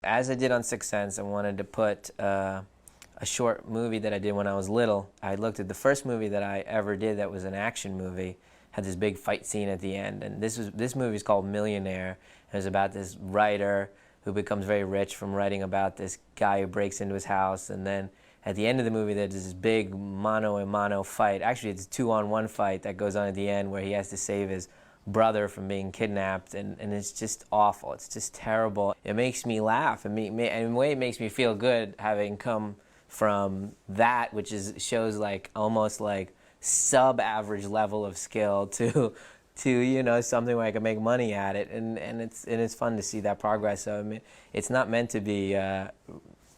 As I did on Sixth Sense, I wanted to put a short movie that I did when I was little. I looked at the first movie that I ever did that was an action movie, had this big fight scene at the end, and this movie is called Millionaire. It was about this writer who becomes very rich from writing about this guy who breaks into his house, and then at the end of the movie there's this big mano-a-mano fight. Actually, it's a 2-on-1 fight that goes on at the end where he has to save his brother from being kidnapped, and it's just awful. It's just terrible. It makes me laugh, and in a way it makes me feel good having come from that, which shows like almost like sub-average level of skill to you know, something where I can make money at it, and it's fun to see that progress. So I mean, it's not meant to be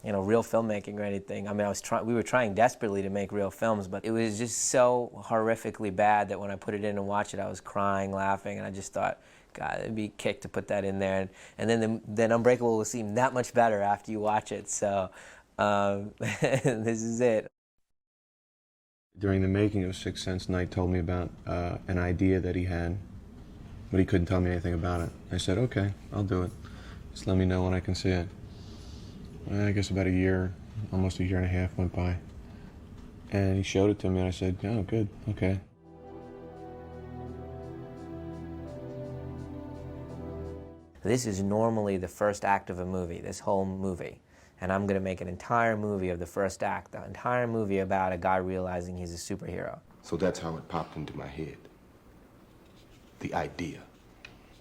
you know, real filmmaking or anything. I mean, we were trying desperately to make real films, but it was just so horrifically bad that when I put it in and watched it, I was crying, laughing, and I just thought, God, it'd be a kick to put that in there. And then Unbreakable will seem that much better after you watch it. So this is it. During the making of Sixth Sense, Knight told me about an idea that he had, but he couldn't tell me anything about it. I said, okay, I'll do it. Just let me know when I can see it. I guess about a year, almost a year and a half went by. And he showed it to me and I said, oh, good, okay. This is normally the first act of a movie, this whole movie. And I'm going to make an entire movie of the first act, the entire movie about a guy realizing he's a superhero. So that's how it popped into my head, the idea.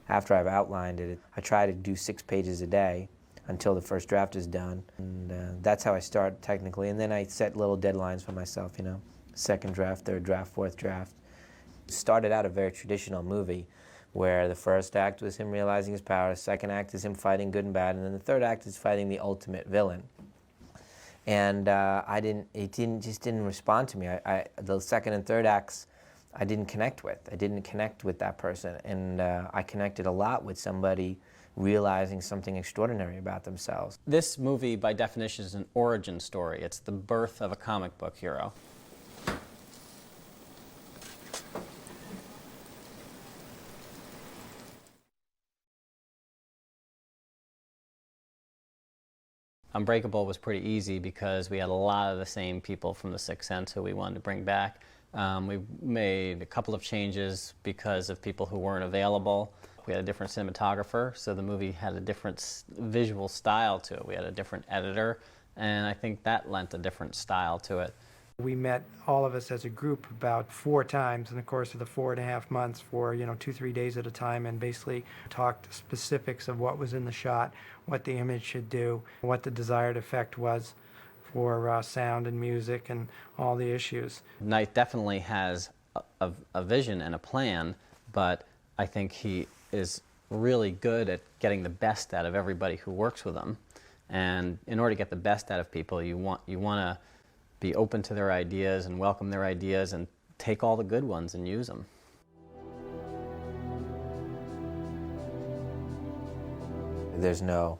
After I've outlined it, I try to do 6 pages a day until the first draft is done. And that's how I start technically. And then I set little deadlines for myself, you know, second draft, third draft, fourth draft. Started out a very traditional movie where the first act was him realizing his power, the second act is him fighting good and bad, and then the third act is fighting the ultimate villain. And it just didn't respond to me. The second and third acts, I didn't connect with. I didn't connect with that person, and I connected a lot with somebody realizing something extraordinary about themselves. This movie, by definition, is an origin story. It's the birth of a comic book hero. Unbreakable was pretty easy because we had a lot of the same people from The Sixth Sense who we wanted to bring back. We made a couple of changes because of people who weren't available. We had a different cinematographer, so the movie had a different visual style to it. We had a different editor, and I think that lent a different style to it. We met, all of us as a group, about 4 times in the course of the 4.5 months for, 2-3 days at a time, and basically talked specifics of what was in the shot, what the image should do, what the desired effect was for sound and music and all the issues. Knight definitely has a vision and a plan, but I think he is really good at getting the best out of everybody who works with him. And in order to get the best out of people, you want to be open to their ideas and welcome their ideas and take all the good ones and use them. There's no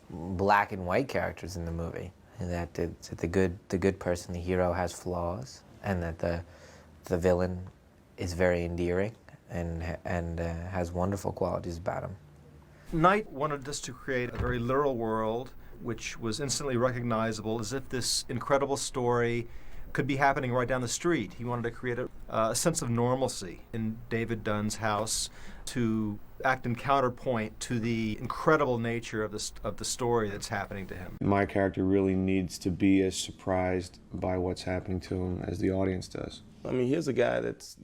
black and white characters in the movie. That the good person, the hero, has flaws, and that the villain is very endearing and has wonderful qualities about him. Knight wanted us to create a very literal world which was instantly recognizable, as if this incredible story could be happening right down the street. He wanted to create a sense of normalcy in David Dunn's house, to act in counterpoint to the incredible nature of the story that's happening to him. My character really needs to be as surprised by what's happening to him as the audience does. I mean, here's a guy that's,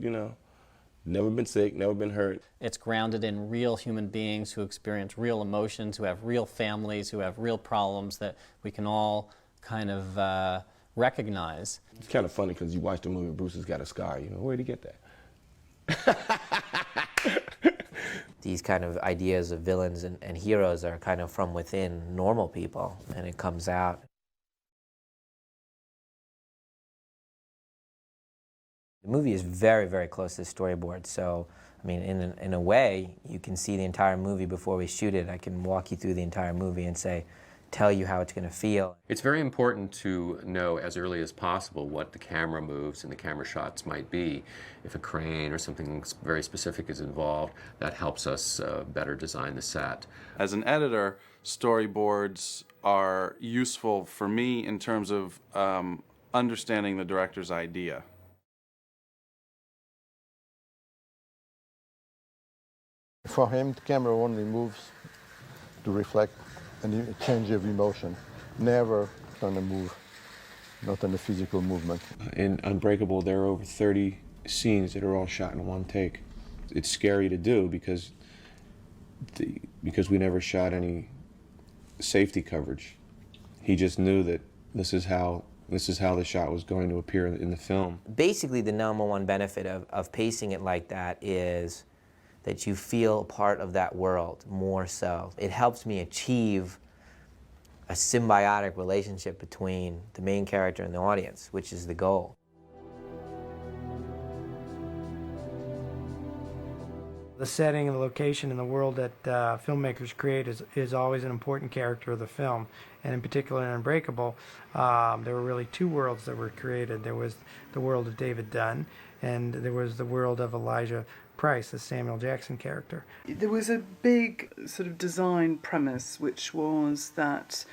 never been sick, never been hurt. It's grounded in real human beings who experience real emotions, who have real families, who have real problems that we can all kind of recognize. It's kind of funny because you watch the movie, Bruce has got a scar, where'd he get that? These kind of ideas of villains and heroes are kind of from within normal people, and it comes out. The movie is very, very close to the storyboard, so I mean, in a way, you can see the entire movie before we shoot it. I can walk you through the entire movie and tell you how it's going to feel. It's very important to know as early as possible what the camera moves and the camera shots might be. If a crane or something very specific is involved, that helps us better design the set. As an editor, storyboards are useful for me in terms of understanding the director's idea. For him, the camera only moves to reflect a change of emotion, never on a move, not on a physical movement. In Unbreakable, there are over 30 scenes that are all shot in one take. It's scary to do because we never shot any safety coverage. He just knew that this is how the shot was going to appear in the film. Basically, the number one benefit of pacing it like that is that you feel part of that world more so. It helps me achieve a symbiotic relationship between the main character and the audience, which is the goal. The setting and the location and the world that filmmakers create is always an important character of the film. And in particular in Unbreakable, there were really two worlds that were created. There was the world of David Dunn, and there was the world of Elijah Price, the Samuel Jackson character. There was a big sort of design premise, which was that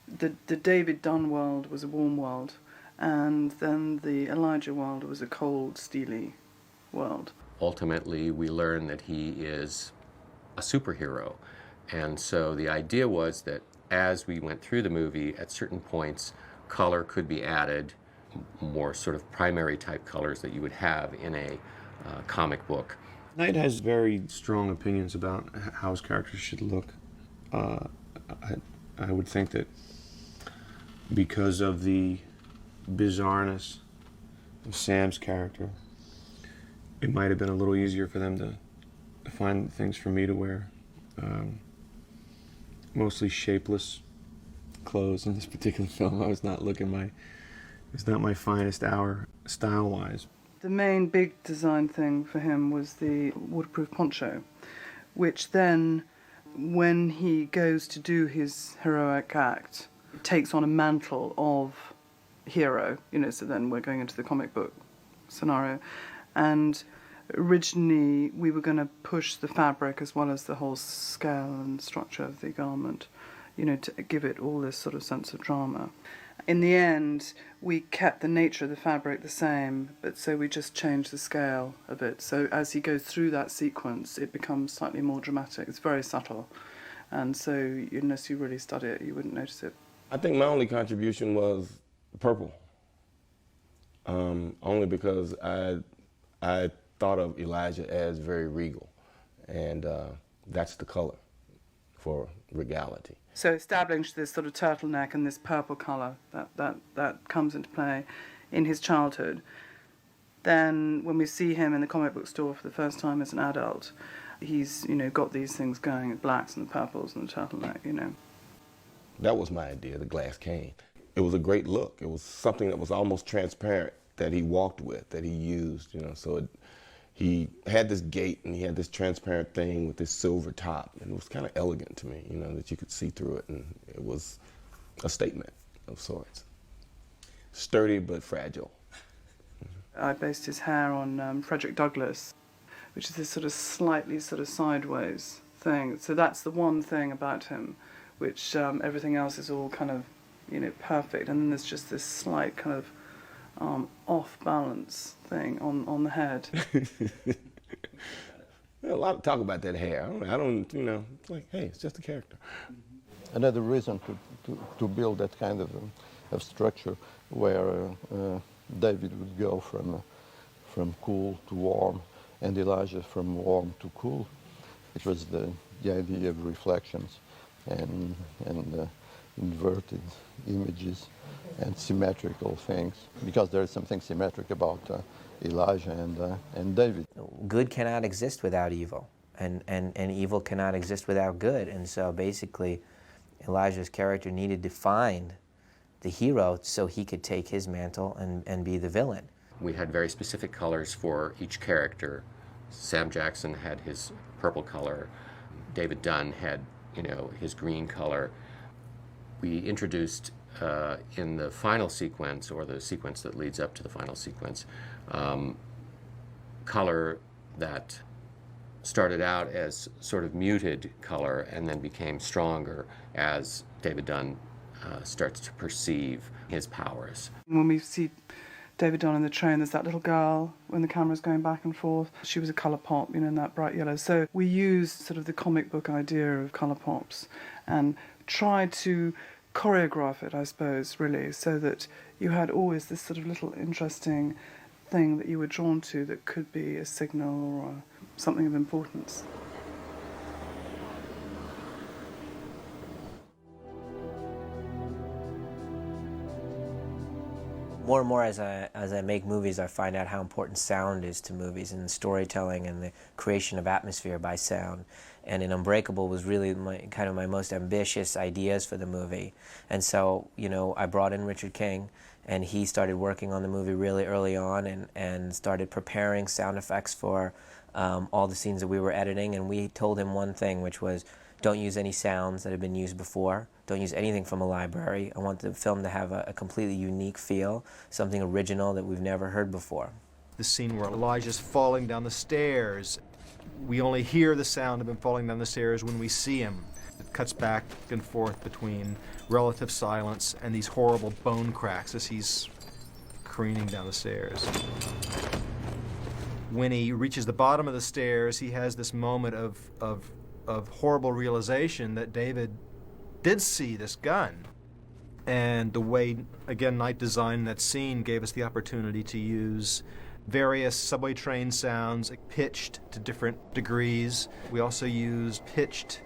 the David Dunn world was a warm world, and then the Elijah world was a cold, steely world. Ultimately, we learn that he is a superhero. And so the idea was that as we went through the movie, at certain points, color could be added, more sort of primary type colors that you would have in a comic book. Knight has very strong opinions about how his characters should look. I would think that because of the bizarreness of Sam's character, it might have been a little easier for them to find things for me to wear. Mostly shapeless clothes in this particular film. It's not my finest hour style-wise. The main big design thing for him was the waterproof poncho, which then, when he goes to do his heroic act, takes on a mantle of hero, so then we're going into the comic book scenario. And originally we were going to push the fabric as well as the whole scale and structure of the garment, to give it all this sort of sense of drama. In the end, we kept the nature of the fabric the same, but so we just changed the scale of it. So as he goes through that sequence, it becomes slightly more dramatic. It's very subtle. And so unless you really study it, you wouldn't notice it. I think my only contribution was purple. Only because I thought of Elijah as very regal, and that's the color for regality. So establish this sort of turtleneck and this purple colour that comes into play in his childhood. Then when we see him in the comic book store for the first time as an adult, he's got these things going, the blacks and the purples and the turtleneck, That was my idea, the glass cane. It was a great look. It was something that was almost transparent that he walked with, that he used, so he had this gait and he had this transparent thing with this silver top, and it was kind of elegant to me, that you could see through it, and it was a statement of sorts. Sturdy but fragile. I based his hair on Frederick Douglass, which is this sort of slightly sort of sideways thing. So that's the one thing about him, which everything else is all kind of, perfect, and then there's just this slight kind of off-balance thing on the head. A lot of talk about that hair. I don't, it's like, hey, it's just a character. Another reason to build that kind of structure where David would go from cool to warm and Elijah from warm to cool, it was the idea of reflections and inverted images and symmetrical things, because there is something symmetric about Elijah and David. Good cannot exist without evil, and evil cannot exist without good. And so basically, Elijah's character needed to find the hero so he could take his mantle and be the villain. We had very specific colors for each character. Sam Jackson had his purple color. David Dunn had, his green color. We introduced in the final sequence, or the sequence that leads up to the final sequence, color that started out as sort of muted color and then became stronger as David Dunn starts to perceive his powers. When we see David Dunn in the train, there's that little girl when the camera's going back and forth. She was a colour pop, in that bright yellow. So we used sort of the comic book idea of colour pops and tried to choreograph it, I suppose, really, so that you had always this sort of little interesting thing that you were drawn to that could be a signal or something of importance. More and more as I make movies, I find out how important sound is to movies and storytelling and the creation of atmosphere by sound. And in Unbreakable was really kind of my most ambitious ideas for the movie. And so, I brought in Richard King, and he started working on the movie really early on and started preparing sound effects for all the scenes that we were editing. And we told him one thing, which was, don't use any sounds that have been used before. Don't use anything from a library. I want the film to have a completely unique feel, something original that we've never heard before. The scene where Elijah's falling down the stairs, we only hear the sound of him falling down the stairs when we see him. It cuts back and forth between relative silence and these horrible bone cracks as he's careening down the stairs. When he reaches the bottom of the stairs, he has this moment of horrible realization that David did see this gun. And the way, again, Knight designed that scene gave us the opportunity to use various subway train sounds pitched to different degrees. We also used pitched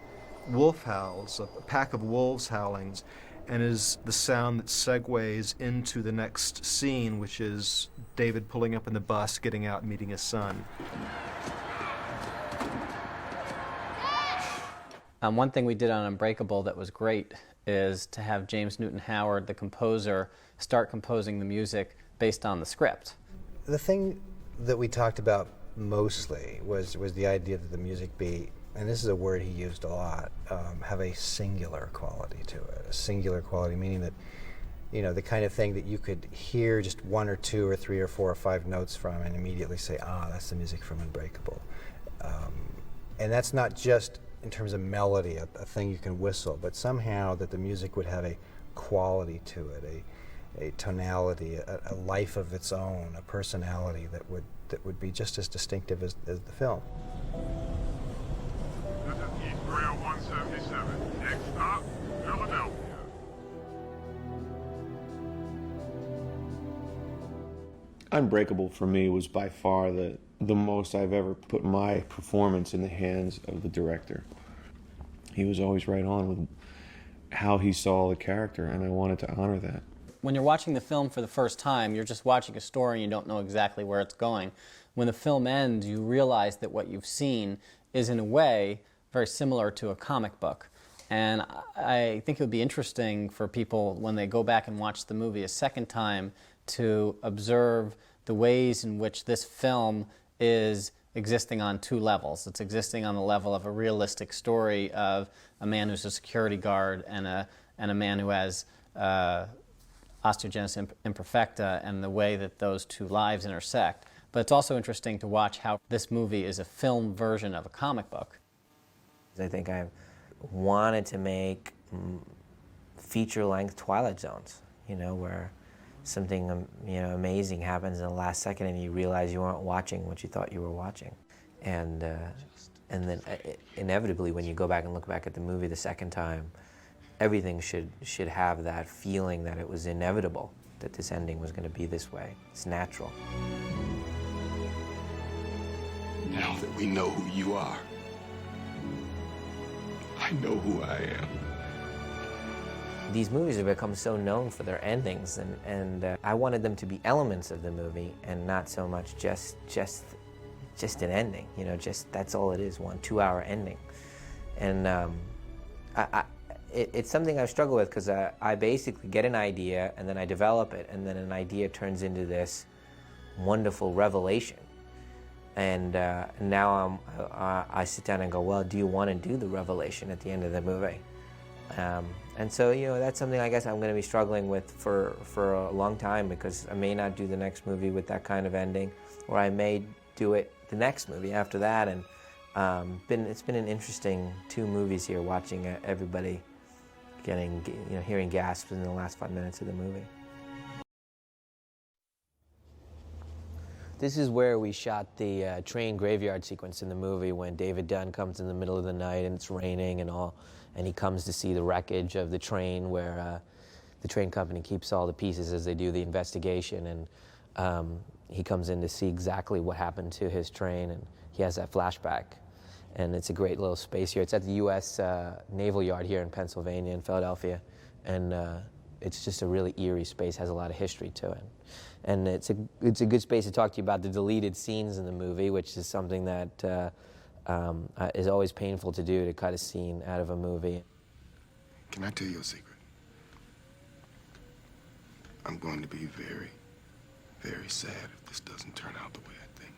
wolf howls, a pack of wolves howlings, and is the sound that segues into the next scene, which is David pulling up in the bus, getting out and meeting his son. One thing we did on Unbreakable that was great is to have James Newton Howard, the composer, start composing the music based on the script. The thing that we talked about mostly was the idea that the music be, and this is a word he used a lot, have a singular quality to it. A singular quality meaning that, the kind of thing that you could hear just one or two or three or four or five notes from and immediately say, that's the music from Unbreakable. And that's not just in terms of melody, a thing you can whistle, but somehow that the music would have a quality to it, a tonality, a life of its own, a personality that would be just as distinctive as the film. This is Eastrail 177. Next stop, Philadelphia. Unbreakable for me was by far the most I've ever put my performance in the hands of the director. He was always right on with how he saw the character, and I wanted to honor that. When you're watching the film for the first time, you're just watching a story and you don't know exactly where it's going. When the film ends, you realize that what you've seen is, in a way, very similar to a comic book. And I think it would be interesting for people, when they go back and watch the movie a second time, to observe the ways in which this film is existing on two levels. It's existing on the level of a realistic story of a man who's a security guard and a man who has osteogenesis imperfecta, and the way that those two lives intersect. But it's also interesting to watch how this movie is a film version of a comic book. I think I wanted to make feature-length Twilight Zones, where something amazing happens in the last second and you realize you weren't watching what you thought you were watching. And then inevitably when you go back and look back at the movie the second time, everything should have that feeling that it was inevitable, that this ending was going to be this way. It's natural. Now that we know who you are, I know who I am. These movies have become so known for their endings, and I wanted them to be elements of the movie and not so much just an ending. Just that's all it is, 1 2-hour ending. And it's something I've struggled with, because I basically get an idea and then I develop it, and then an idea turns into this wonderful revelation. And now I sit down and go, well, do you want to do the revelation at the end of the movie? And so, that's something I guess I'm going to be struggling with for a long time, because I may not do the next movie with that kind of ending, or I may do it the next movie after that, It's been an interesting 2 movies here, watching everybody hearing gasps in the last 5 minutes of the movie. This is where we shot the train graveyard sequence in the movie, when David Dunn comes in the middle of the night and it's raining and he comes to see the wreckage of the train where the train company keeps all the pieces as they do the investigation, and he comes in to see exactly what happened to his train, and he has that flashback. And it's a great little space here. It's at the U.S. Naval Yard here in Pennsylvania, in Philadelphia, and it's just a really eerie space, has a lot of history to it. And it's a good space to talk to you about the deleted scenes in the movie, which is something that is always painful to do, to cut a scene out of a movie. Can I tell you a secret? I'm going to be very, very sad if this doesn't turn out the way I think.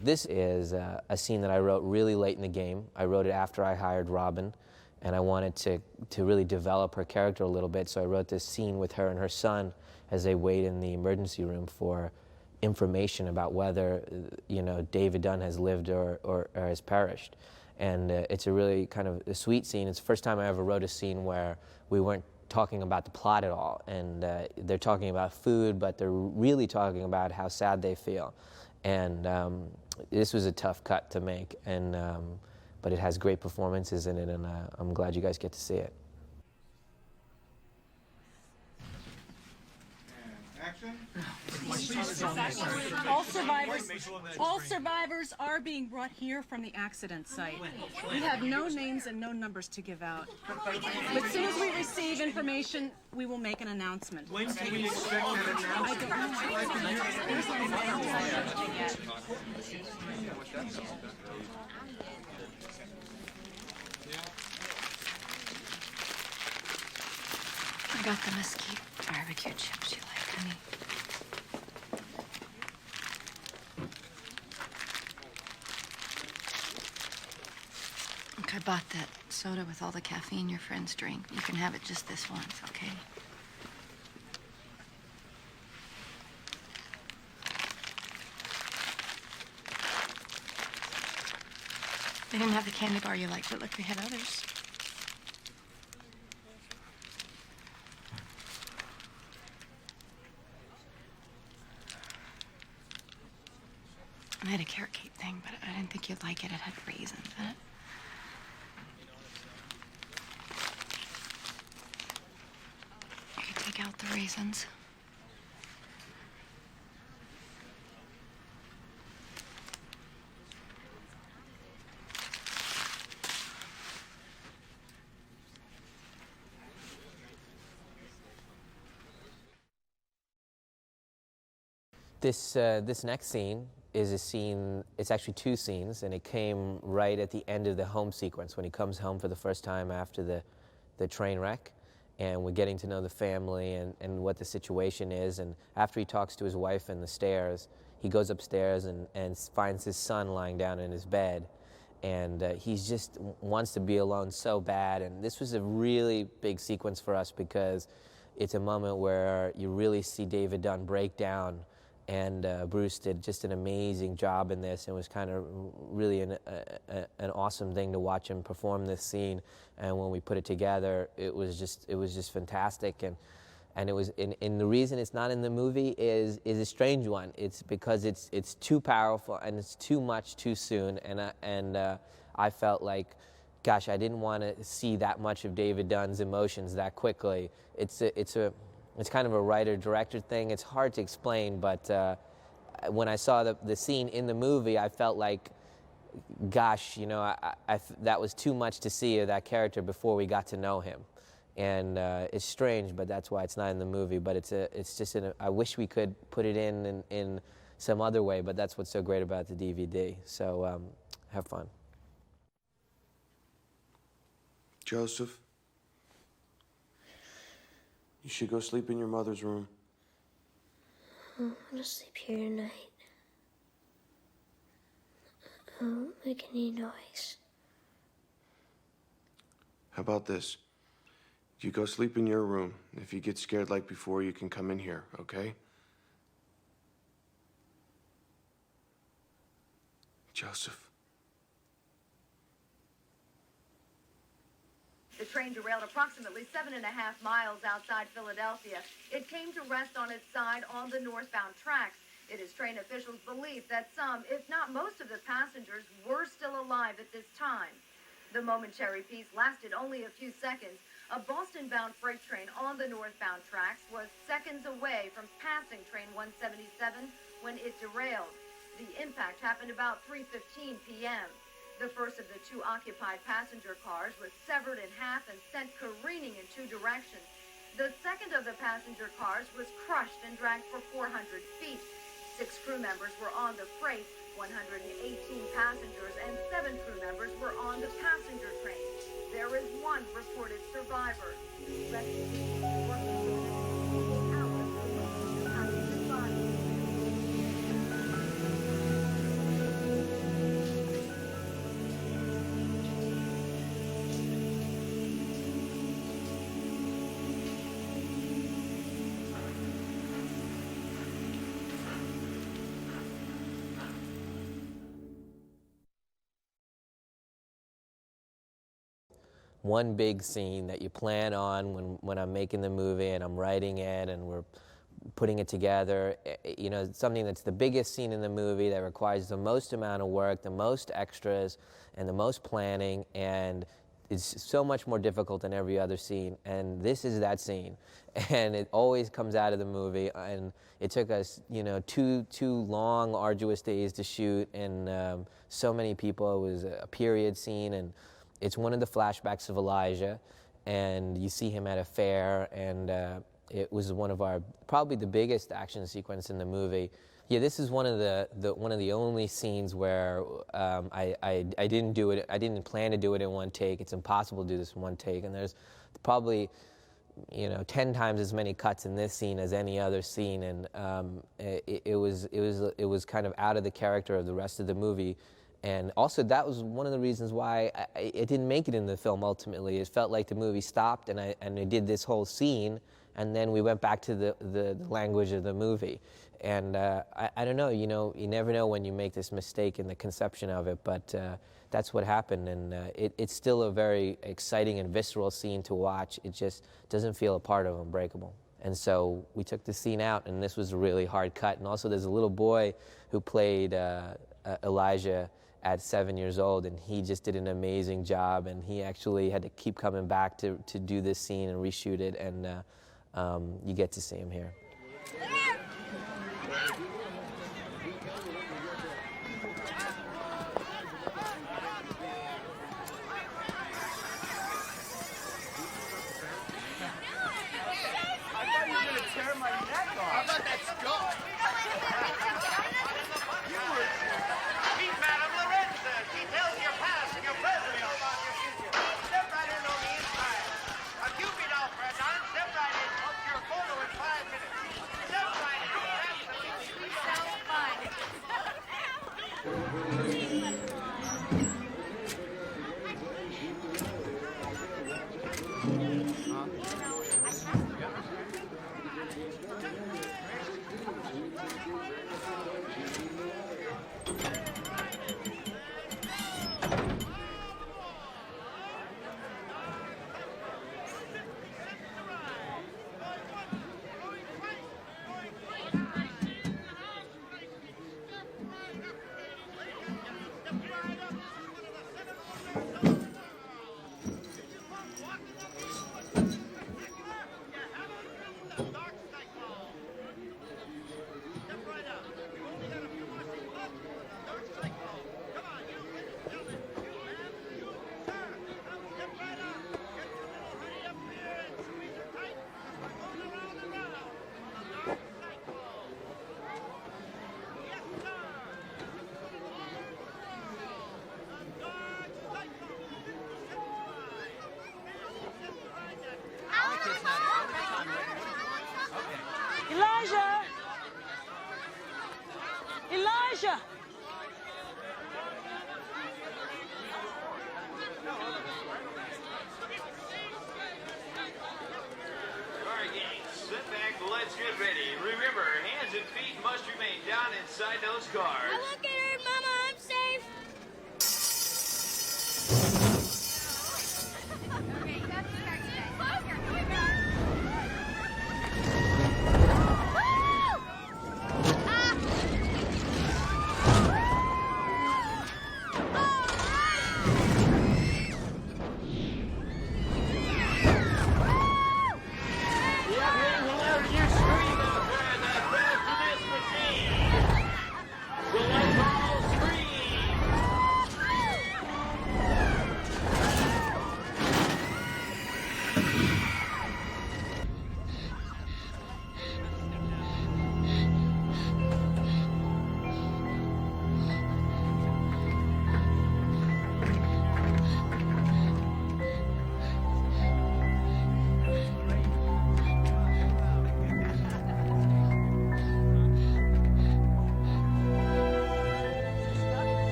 This is a scene that I wrote really late in the game. I wrote it after I hired Robin, and I wanted to really develop her character a little bit, so I wrote this scene with her and her son as they wait in the emergency room for information about whether, David Dunn has lived or has perished. And it's a really kind of a sweet scene. It's the first time I ever wrote a scene where we weren't talking about the plot at all, and they're talking about food, but they're really talking about how sad they feel. And this was a tough cut to make, but it has great performances in it, and I'm glad you guys get to see it. All survivors are being brought here from the accident site. We have no names and no numbers to give out. But as soon as we receive information, we will make an announcement. When can we expect an announcement? I got the mesquite barbecue chips you like, honey. Look, I bought that soda with all the caffeine your friends drink. You can have it just this once, okay? They didn't have the candy bar you liked, but look, they had others. I had a carrot cake thing, but I didn't think you'd like it. It had raisins in it. You could take out the raisins. This next scene is a scene, it's actually 2 scenes, and it came right at the end of the home sequence when he comes home for the first time after the train wreck, and we're getting to know the family and what the situation is. And after he talks to his wife in the stairs, he goes upstairs and finds his son lying down in his bed, and he just wants to be alone so bad. And this was a really big sequence for us because it's a moment where you really see David Dunn break down. And Bruce did just an amazing job in this. It was kind of really an awesome thing to watch him perform this scene. And when we put it together, it was just fantastic. And it was, and the reason it's not in the movie is a strange one. It's because it's too powerful and it's too much too soon. And I felt like, gosh, I didn't want to see that much of David Dunn's emotions that quickly. It's kind of a writer-director thing. It's hard to explain, but when I saw the scene in the movie, I felt like, gosh, that was too much to see of that character before we got to know him. And it's strange, but that's why it's not in the movie. But I wish we could put it in some other way, but that's what's so great about the DVD. So have fun. Joseph, you should go sleep in your mother's room. I'm gonna sleep here tonight. I won't make any noise. How about this? You go sleep in your room. If you get scared like before, you can come in here, okay? Joseph. The train derailed approximately 7.5 miles outside Philadelphia. It came to rest on its side on the northbound tracks. It is train officials' belief that some, if not most of the passengers, were still alive at this time. The momentary peace lasted only a few seconds. A Boston-bound freight train on the northbound tracks was seconds away from passing train 177 when it derailed. The impact happened about 3:15 p.m. The first of the two occupied passenger cars was severed in half and sent careening in two directions. The second of the passenger cars was crushed and dragged for 400 feet. 6 crew members were on the freight, 118 passengers and 7 crew members were on the passenger train. There is one reported survivor. Rescue teams working to one big scene that you plan on when I'm making the movie and I'm writing it and we're putting it together. You know, something that's the biggest scene in the movie that requires the most amount of work, the most extras, and the most planning, and it's so much more difficult than every other scene. And this is that scene, and it always comes out of the movie. And it took us, you know, two long, arduous days to shoot, and so many people. It was a period scene, and it's one of the flashbacks of Elijah, and you see him at a fair, and it was one of our, probably the biggest action sequence in the movie. Yeah, this is one of the only scenes where I didn't do it. I didn't plan to do it in one take. It's impossible to do this in one take, and there's probably, you know, 10 times as many cuts in this scene as any other scene, and it was kind of out of the character of the rest of the movie. And also, that was one of the reasons why it didn't make it in the film ultimately. It felt like the movie stopped, and I did this whole scene, and then we went back to the language of the movie. And I don't know, you know, you never know when you make this mistake in the conception of it, but that's what happened. And it's still a very exciting and visceral scene to watch. It just doesn't feel a part of Unbreakable. And so we took the scene out, and this was a really hard cut. And also, there's a little boy who played Elijah at 7 years old, and he just did an amazing job, and he actually had to keep coming back to do this scene and reshoot it, and you get to see him here. Elijah! Alright, gang, sit back, let's get ready. Remember, hands and feet must remain down inside those cars. I won't get hurt, Mama. I'm safe.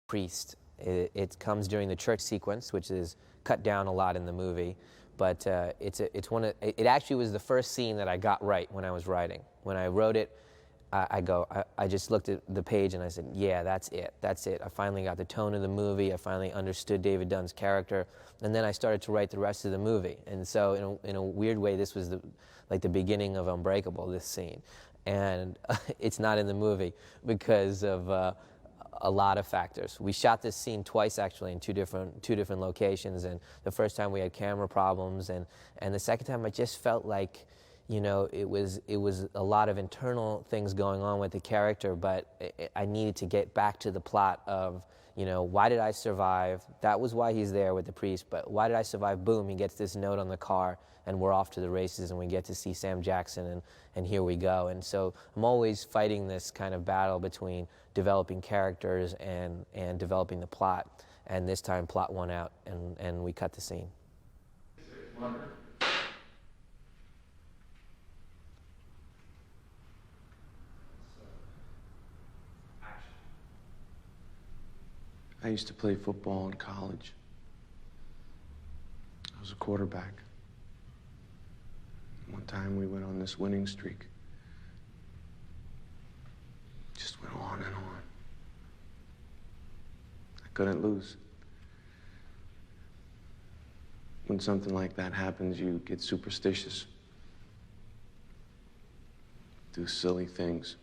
Priest. It comes during the church sequence, which is cut down a lot in the movie, but it actually was the first scene that I got right when I was writing. When I wrote it, I just looked at the page and I said, yeah, that's it. I finally got the tone of the movie. I finally understood David Dunn's character, and then I started to write the rest of the movie. And so, in a weird way, this was like the beginning of Unbreakable. This scene, and it's not in the movie because of a lot of factors. We shot this scene twice, actually, in two different locations, and the first time we had camera problems, and the second time I just felt like, you know, it was a lot of internal things going on with the character, but I needed to get back to the plot of, you know, why did I survive? That was why he's there with the priest, but why did I survive? Boom, he gets this note on the car, and we're off to the races, and we get to see Sam Jackson, and here we go. And so I'm always fighting this kind of battle between developing characters and developing the plot. And this time, plot won out, and we cut the scene. I used to play football in college. I was a quarterback. One time we went on this winning streak. Just went on and on. I couldn't lose. When something like that happens, you get superstitious. Do silly things.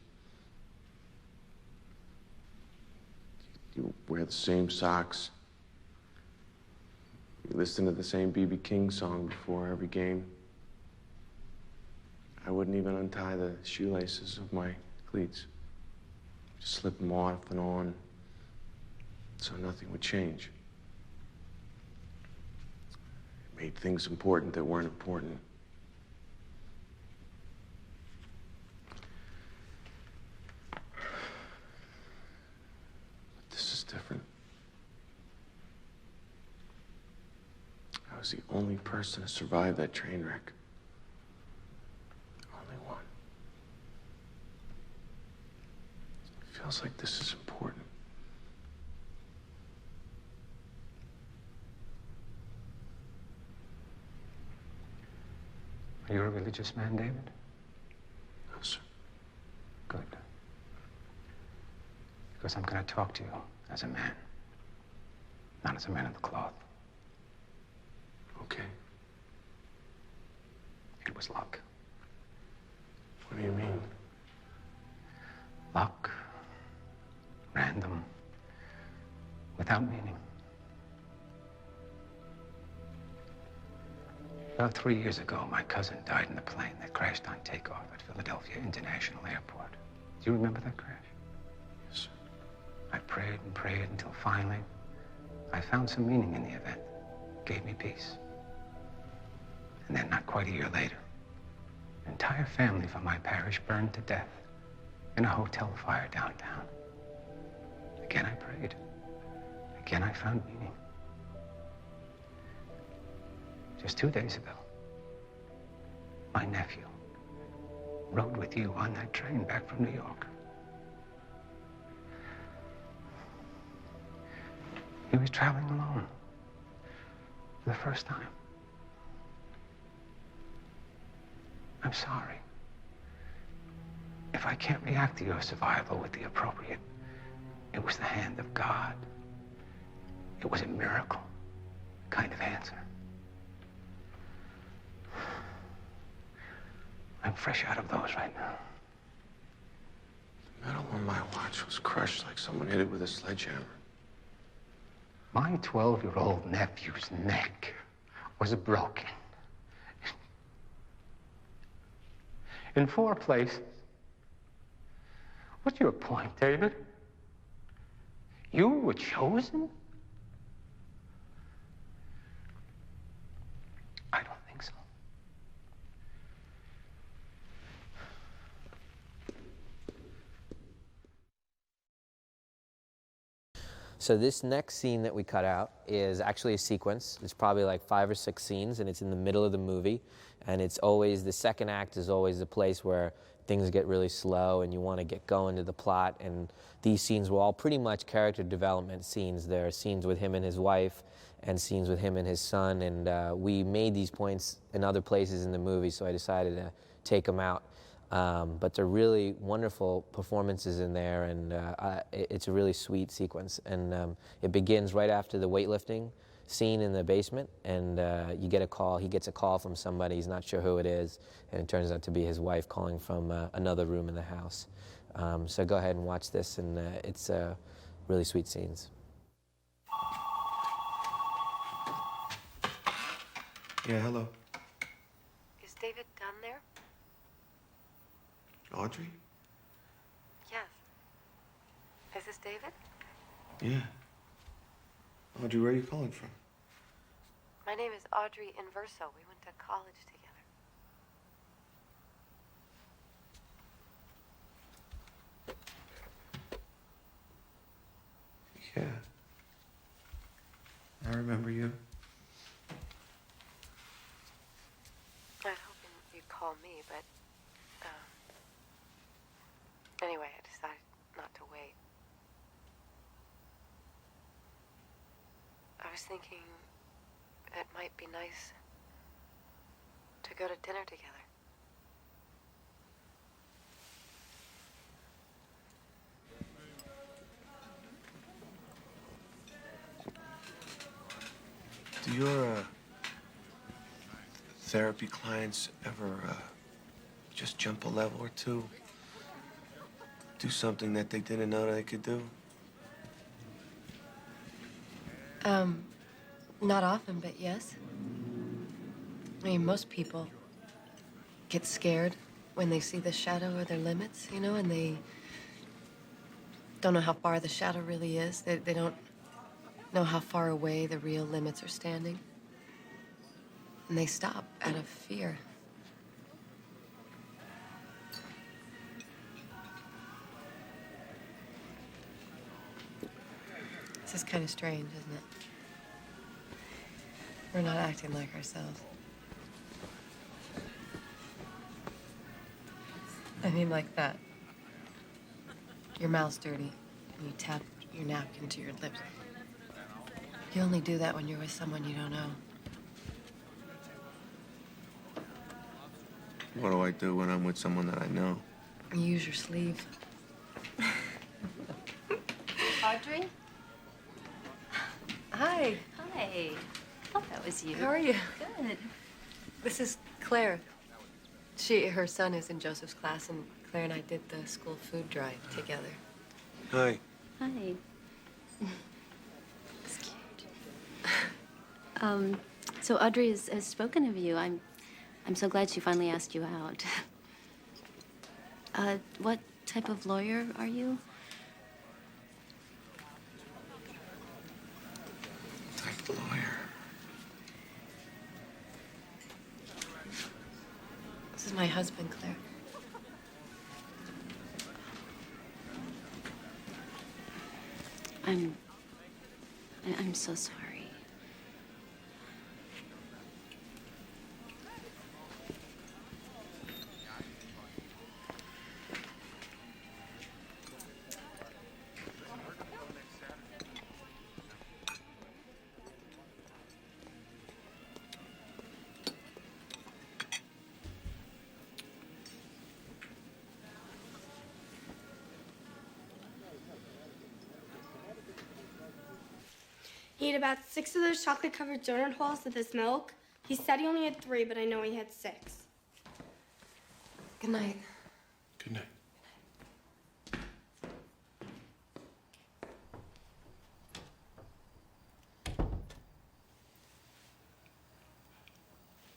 You wear the same socks. You listen to the same B.B. King song before every game. I wouldn't even untie the shoelaces of my cleats. Just slip them off and on so nothing would change. It made things important that weren't important. But this is different. I was the only person to survive that train wreck. Feels like this is important. Are you a religious man, David? No, sir. Good. Because I'm going to talk to you as a man, not as a man of the cloth. Okay. It was luck. What do you mean? Luck. Random. Without meaning. About 3 years ago, my cousin died in the plane that crashed on takeoff at Philadelphia International Airport. Do you remember that crash? Yes, sir. I prayed and prayed until finally I found some meaning in the event. It gave me peace. And then, not quite a year later, an entire family from my parish burned to death. in a hotel fire downtown. Again, I prayed. Again, I found meaning. Just 2 days ago, my nephew rode with you on that train back from New York. He was traveling alone for the first time. I'm sorry if I can't react to your survival with the appropriate. It was the hand of God. It was a miracle kind of answer. I'm fresh out of those right now. The metal on my watch was crushed like someone hit it with a sledgehammer. My 12-year-old nephew's neck was broken in 4 places. What's your point, David? You were chosen? I don't think so. So this next scene that we cut out is actually a sequence. It's probably like 5 or 6 scenes, and it's in the middle of the movie. And it's always, the second act is always the place where things get really slow and you want to get going to the plot. And these scenes were all pretty much character development scenes. There are scenes with him and his wife and scenes with him and his son. And we made these points in other places in the movie, so I decided to take them out. But they're really wonderful performances in there, and it's a really sweet sequence. And it begins right after the weightlifting scene in the basement, and you get a call. He gets a call from somebody. He's not sure who it is, and it turns out to be his wife calling from another room in the house. So go ahead and watch this, and it's really sweet scenes. Yeah, hello. Is David Dunn there? Audrey? Yes. Is this David? Yeah. Audrey, where are you calling from? My name is Audrey Inverso. We went to college together. Yeah. I remember you. I was hoping you'd call me, but anyway, I decided not to wait. I was thinking it might be nice to go to dinner together. Do your therapy clients ever just jump a level or two? Do something that they didn't know they could do? Not often, but yes. I mean, most people get scared when they see the shadow or their limits, you know, and they don't know how far the shadow really is. They don't know how far away the real limits are standing. And they stop out of fear. This is kind of strange, isn't it? We're not acting like ourselves. I mean, like that. Your mouth's dirty, and you tap your napkin to your lips. You only do that when you're with someone you don't know. What do I do when I'm with someone that I know? You use your sleeve. Audrey? Hi. Hi. Thought that was you. How are you? Good. This is Claire. Her son is in Joseph's class, and Claire and I did the school food drive together. Hi. Hi. It's cute. So Audrey has spoken of you. I'm so glad she finally asked you out. What type of lawyer are you? Type of lawyer. This is my husband, Claire. I'm so sorry. He ate about 6 of those chocolate-covered donut holes with his milk. He said he only had 3, but I know he had 6. Good night. Good night.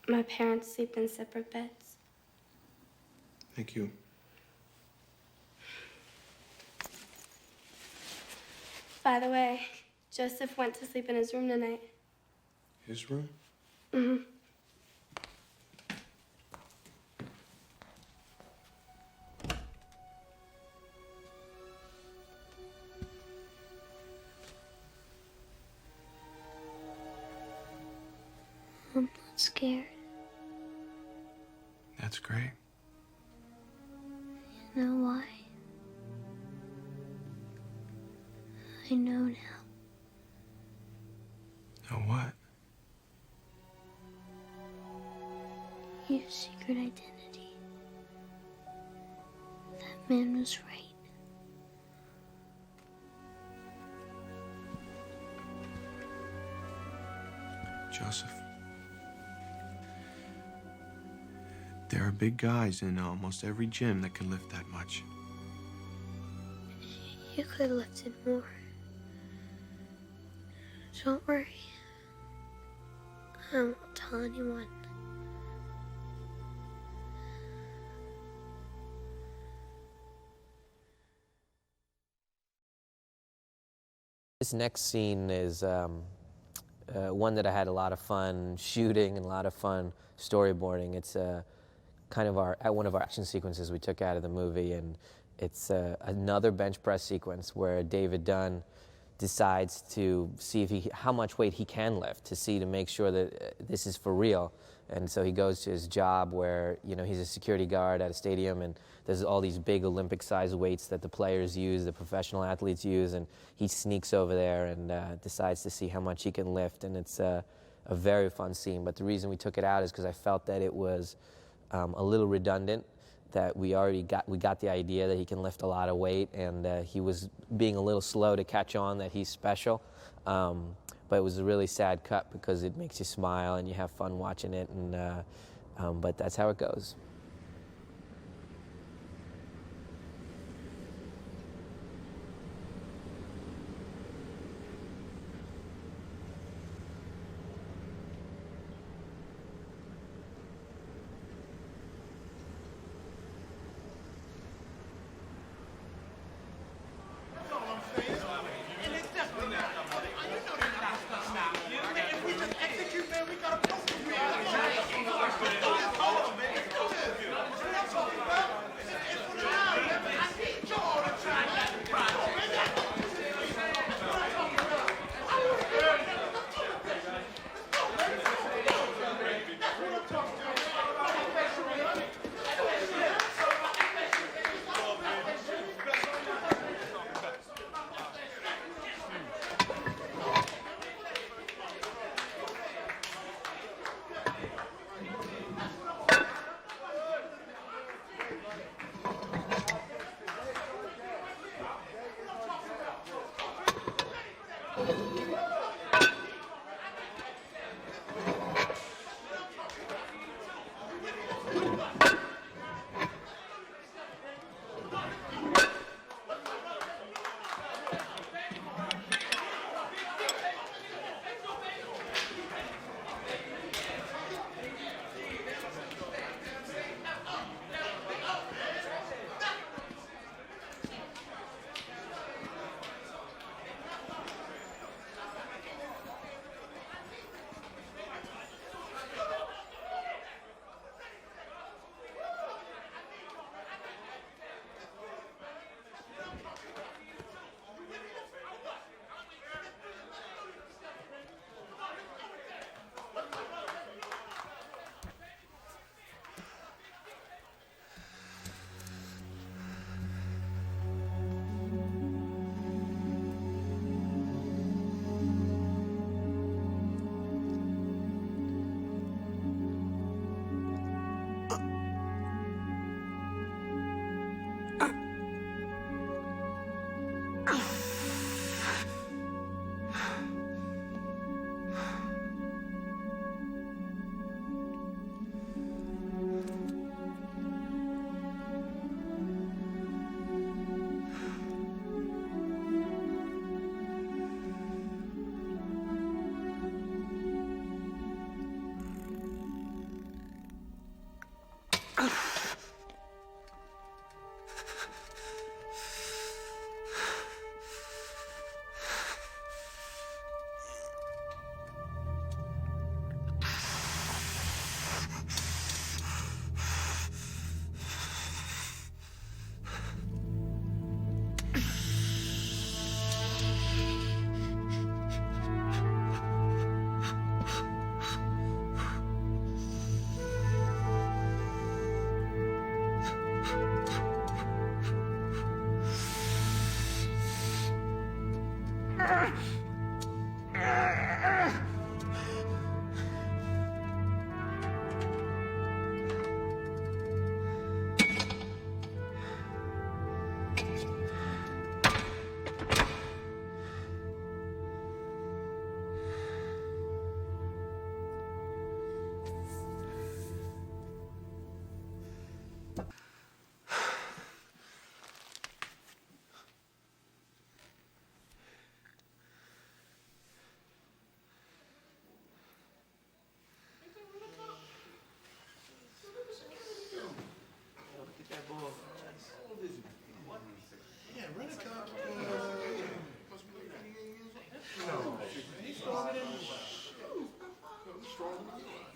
My parents sleep in separate beds. Thank you. By the way, Joseph went to sleep in his room tonight. His room? Mm-hmm. I'm not scared. That's great. You know why? I know now. Know what? Your secret identity. That man was right. Joseph. There are big guys in almost every gym that can lift that much. You could lift it more. Don't worry. I won't tell anyone. This next scene is one that I had a lot of fun shooting and a lot of fun storyboarding. It's kind of one of our action sequences we took out of the movie, and it's another bench press sequence where David Dunn decides to see if how much weight he can lift, to make sure that this is for real. And so he goes to his job where, he's a security guard at a stadium, and there's all these big Olympic-sized weights that the players use, the professional athletes use, and he sneaks over there and decides to see how much he can lift. And it's a very fun scene. But the reason we took it out is because I felt that it was a little redundant, that we got the idea that he can lift a lot of weight, and he was being a little slow to catch on that he's special. But it was a really sad cut because it makes you smile and you have fun watching it, and but that's how it goes.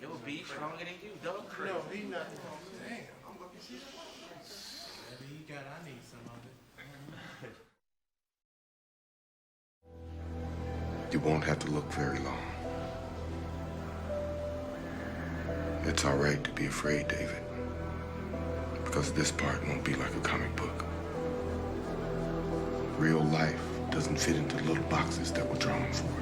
Yo, B stronger than you, dog. No, he not. Damn, I'm looking to see that. He got, I need some of it. You won't have to look very long. It's all right to be afraid, David. Because this part won't be like a comic book. Real life doesn't fit into little boxes that were drawn for it.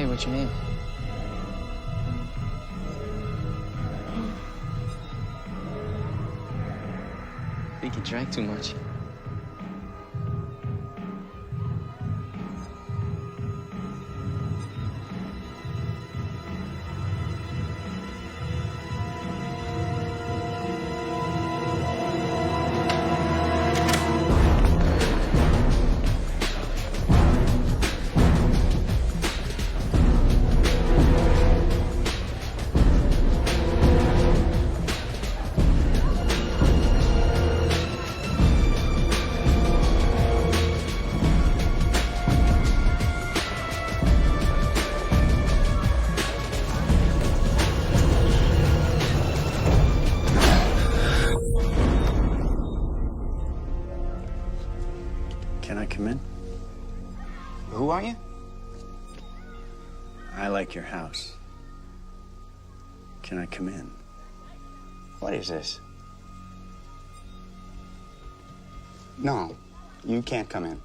What's your name? I think you drank too much. Can I come in? Who are you? I like your house. Can I come in? What is this? No, you can't come in.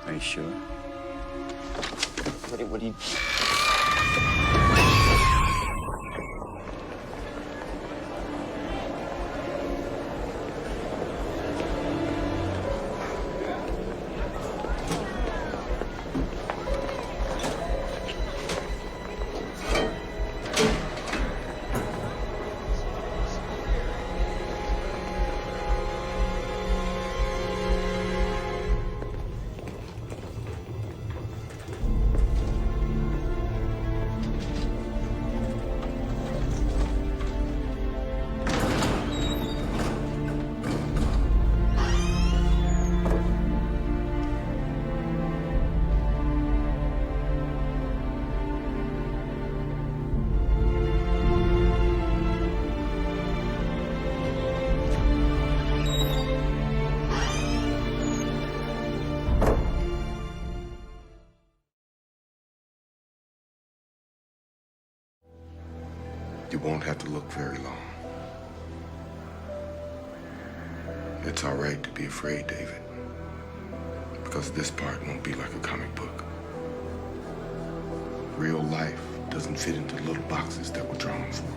Are you sure? What do you... won't have to look very long. It's all right to be afraid, David, because this part won't be like a comic book. Real life doesn't fit into little boxes that were drawn for it.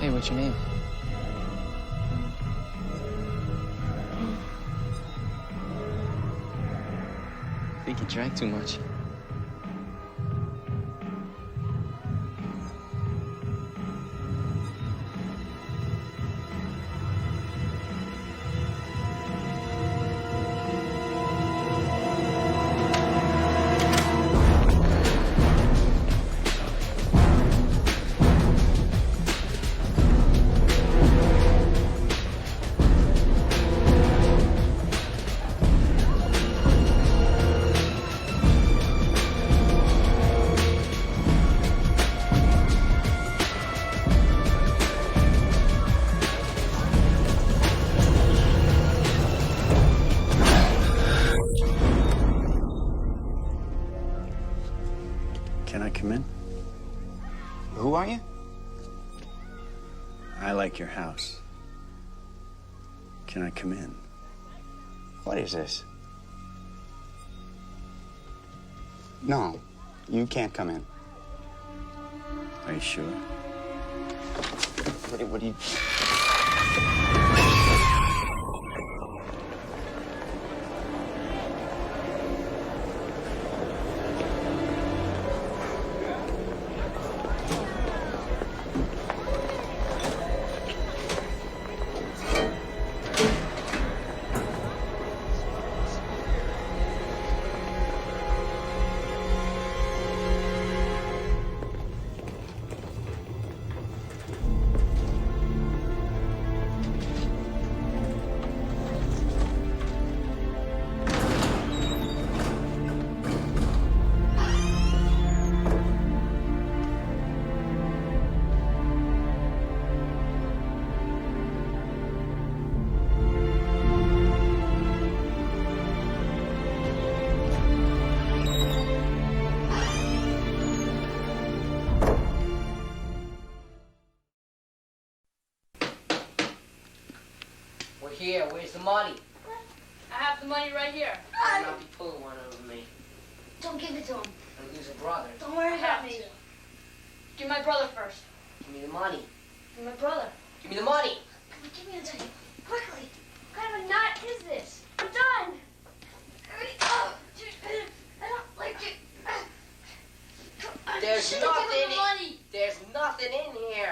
What's your name? I think you drank too much. Can I come in? Who are you? I like your house. Can I come in? What is this? No, you can't come in. Are you sure? What do you... Here, where's the money? I have the money right here. I'll not be pulling one over me. Don't give it to him. I'll lose a brother. Don't worry about me. Give my brother first. Give me the money. Give my brother. Give me the money. Come on, give me the money. Quickly. What kind of a knot is this? I'm done. Oh, I don't like it. There's nothing in it. There's nothing in here.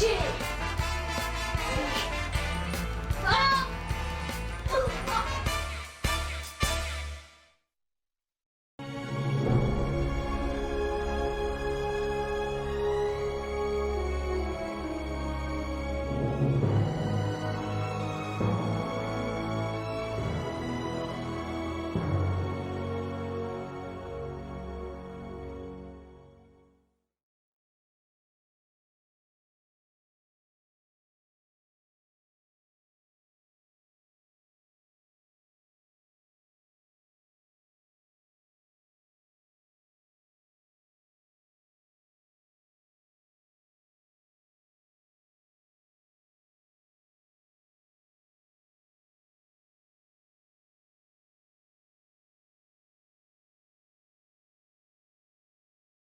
Yeah.